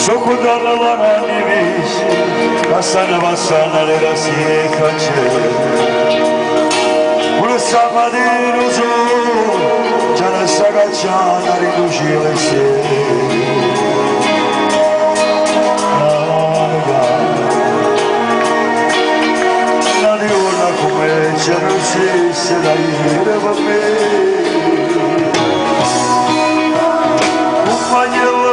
Sokudan bana nimiz Basana basana lera siye kaçı Bunu samadin uzun Cana sagacan ari dujilesi Nadi ona come c'è se la ira va bene Compagno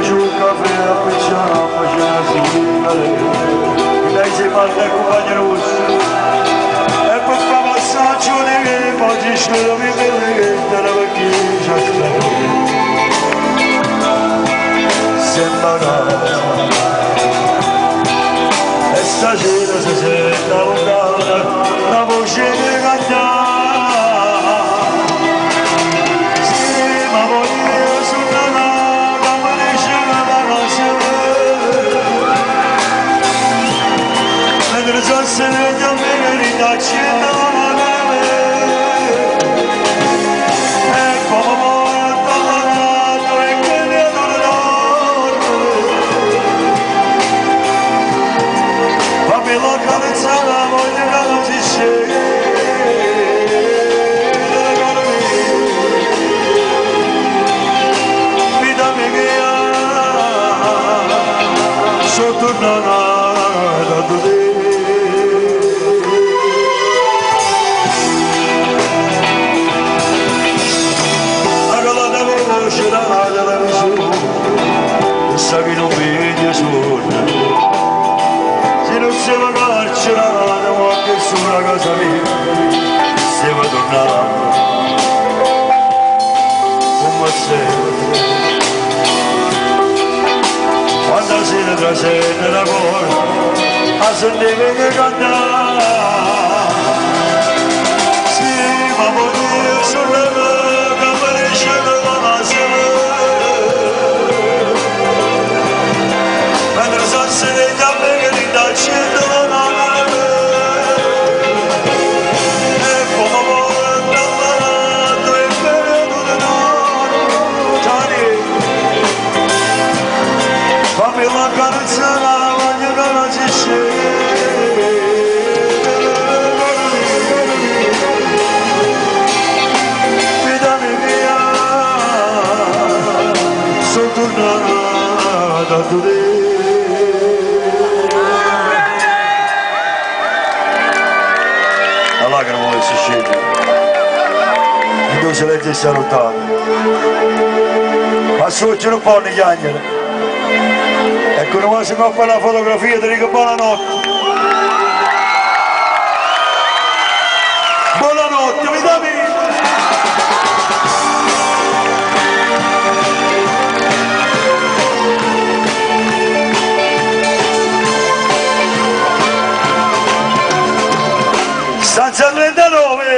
Faccio un caffè a picciare, faccio una sigla e lei si parla con compagno rosso e poi fa passaggio di che poi ci sono mi vede che te la vecchia sembra e stasera si sente lontana la voce di cantare se ne da verità c'è la e come morto malato e che ne dorme fammi la carezza la voglia che non si sceglie vita mia sono tornata da te sa che non vedi suona se non si va carcerata ma che sulla casa mia se va tornare come sempre quando si ne trascende la porta a sentire che cantare sì ma morire sulla allora che non vuole si scende e tu se legge salutare ma succedono un po' negli angeli ecco non si fa la fotografia ti dico buonanotte buonanotte mi dà Stanza 39